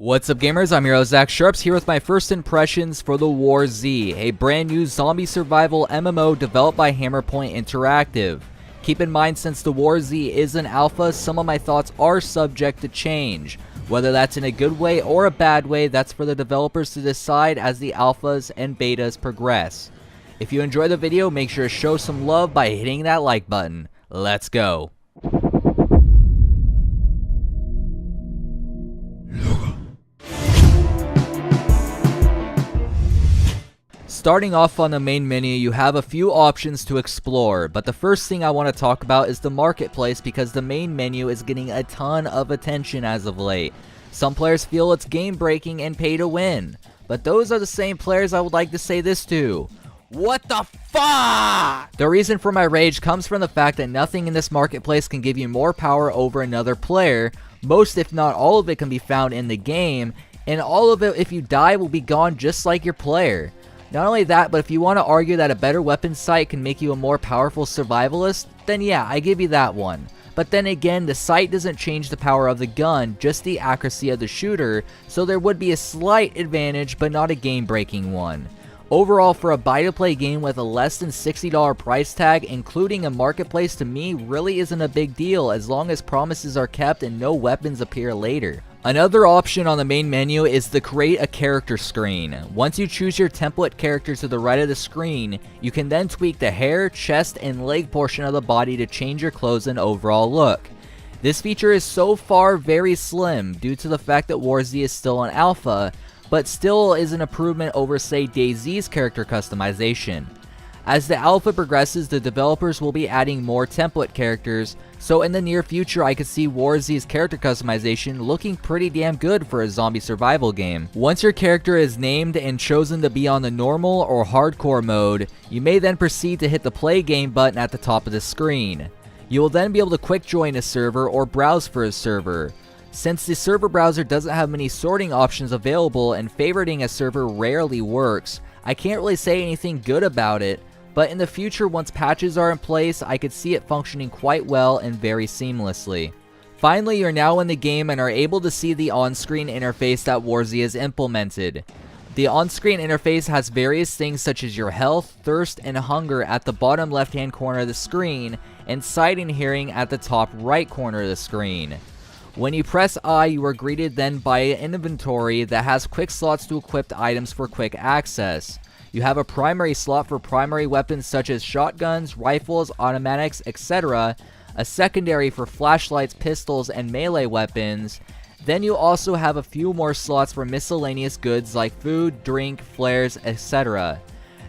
What's up gamers, I'm your host Zach Sharps here with my first impressions for the WarZ, a brand new zombie survival MMO developed by Hammerpoint Interactive. Keep in mind, since the WarZ is an alpha, some of my thoughts are subject to change. Whether that's in a good way or a bad way, that's for the developers to decide as the alphas and betas progress. If you enjoy the video, make sure to show some love by hitting that like button. Let's go. Starting off on the main menu, you have a few options to explore, but the first thing I want to talk about is the marketplace because the main menu is getting a ton of attention as of late. Some players feel it's game breaking and pay to win, but those are the same players I would like to say this to. What the fuck? The reason for my rage comes from the fact that nothing in this marketplace can give you more power over another player. Most if not all of it can be found in the game, and all of it, if you die, will be gone just like your player. Not only that, but if you want to argue that a better weapon sight can make you a more powerful survivalist, then yeah, I give you that one. But then again, the sight doesn't change the power of the gun, just the accuracy of the shooter, so there would be a slight advantage, but not a game-breaking one. Overall, for a buy-to-play game with a less than $60 price tag, including a marketplace, to me really isn't a big deal as long as promises are kept and no weapons appear later. Another option on the main menu is the create a character screen. Once you choose your template character to the right of the screen, you can then tweak the hair, chest, and leg portion of the body to change your clothes and overall look. This feature is so far very slim due to the fact that WarZ is still an alpha, but still is an improvement over, say, DayZ's character customization. As the alpha progresses, the developers will be adding more template characters, so in the near future I could see WarZ's character customization looking pretty damn good for a zombie survival game. Once your character is named and chosen to be on the normal or hardcore mode, you may then proceed to hit the play game button at the top of the screen. You will then be able to quick join a server or browse for a server. Since the server browser doesn't have many sorting options available and favoriting a server rarely works, I can't really say anything good about it, but in the future, once patches are in place, I could see it functioning quite well and very seamlessly. Finally, you're now in the game and are able to see the on-screen interface that WarZ has implemented. The on-screen interface has various things such as your health, thirst, and hunger at the bottom left-hand corner of the screen, and sight and hearing at the top right corner of the screen. When you press I, you are greeted then by an inventory that has quick slots to equip items for quick access. You have a primary slot for primary weapons such as shotguns, rifles, automatics, etc., a secondary for flashlights, pistols, and melee weapons. Then you also have a few more slots for miscellaneous goods like food, drink, flares, etc.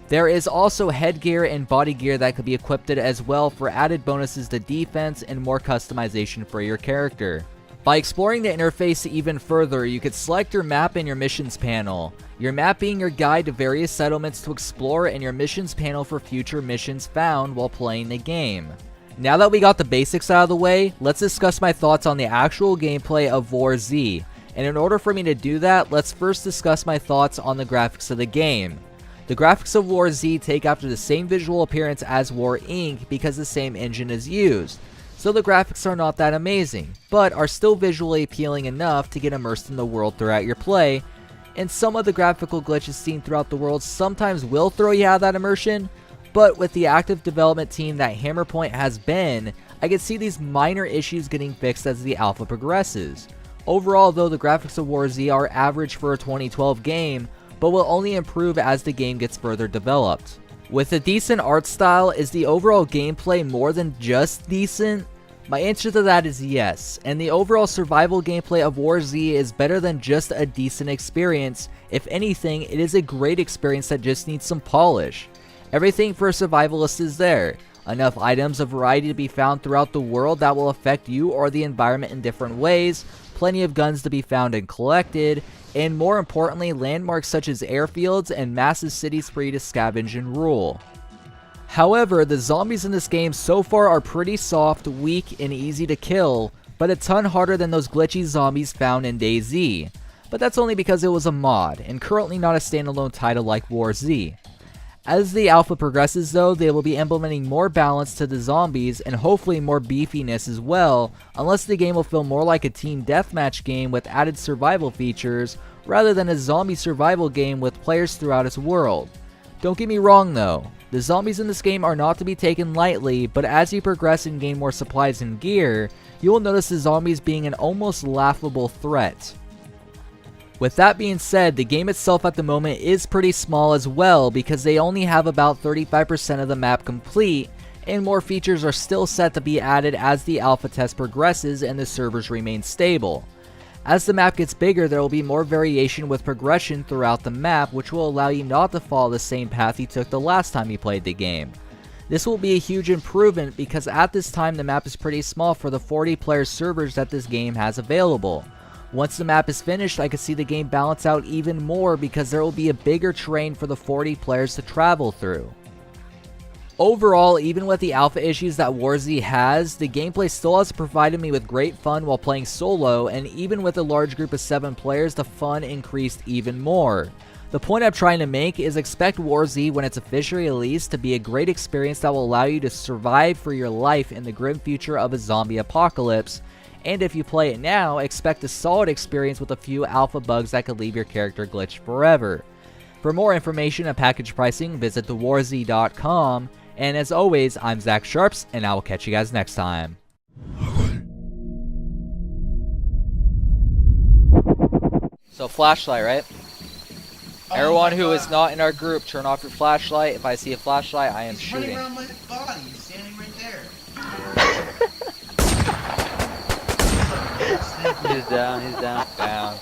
There is also headgear and body gear that could be equipped as well for added bonuses to defense and more customization for your character. By exploring the interface even further, you could select your map in your missions panel. Your map being your guide to various settlements to explore, and your missions panel for future missions found while playing the game. Now that we got the basics out of the way, let's discuss my thoughts on the actual gameplay of WarZ. And in order for me to do that, let's first discuss my thoughts on the graphics of the game. The graphics of WarZ take after the same visual appearance as War Inc. because the same engine is used. So the graphics are not that amazing, but are still visually appealing enough to get immersed in the world throughout your play, and some of the graphical glitches seen throughout the world sometimes will throw you out of that immersion, but with the active development team that Hammerpoint has been, I can see these minor issues getting fixed as the alpha progresses. Overall though, the graphics of WarZ are average for a 2012 game, but will only improve as the game gets further developed. With a decent art style, is the overall gameplay more than just decent? My answer to that is yes, and the overall survival gameplay of WarZ is better than just a decent experience. If anything, it is a great experience that just needs some polish. Everything for a survivalist is there. Enough items of variety to be found throughout the world that will affect you or the environment in different ways, plenty of guns to be found and collected, and more importantly, landmarks such as airfields and massive cities for you to scavenge and rule. However, the zombies in this game so far are pretty soft, weak, and easy to kill, but a ton harder than those glitchy zombies found in DayZ. But that's only because it was a mod, and currently not a standalone title like WarZ. As the alpha progresses though, they will be implementing more balance to the zombies and hopefully more beefiness as well, unless the game will feel more like a team deathmatch game with added survival features rather than a zombie survival game with players throughout its world. Don't get me wrong though, the zombies in this game are not to be taken lightly, but as you progress and gain more supplies and gear, you will notice the zombies being an almost laughable threat. With that being said, the game itself at the moment is pretty small as well because they only have about 35% of the map complete, and more features are still set to be added as the alpha test progresses and the servers remain stable. As the map gets bigger, there will be more variation with progression throughout the map, which will allow you not to follow the same path you took the last time you played the game. This will be a huge improvement because at this time the map is pretty small for the 40 player servers that this game has available. Once the map is finished, I could see the game balance out even more because there will be a bigger terrain for the 40 players to travel through. Overall, even with the alpha issues that WarZ has, the gameplay still has provided me with great fun while playing solo, and even with a large group of 7 players, the fun increased even more. The point I'm trying to make is expect WarZ when it's officially released to be a great experience that will allow you to survive for your life in the grim future of a zombie apocalypse. And if you play it now, expect a solid experience with a few alpha bugs that could leave your character glitched forever. For more information and package pricing, visit thewarz.com. And as always, I'm Zach Sharps, and I will catch you guys next time. So flashlight, right? Everyone who is not in our group, turn off your flashlight. If I see a flashlight, I am shooting. Running around my body. He's standing right there. He's down, he's down. Down.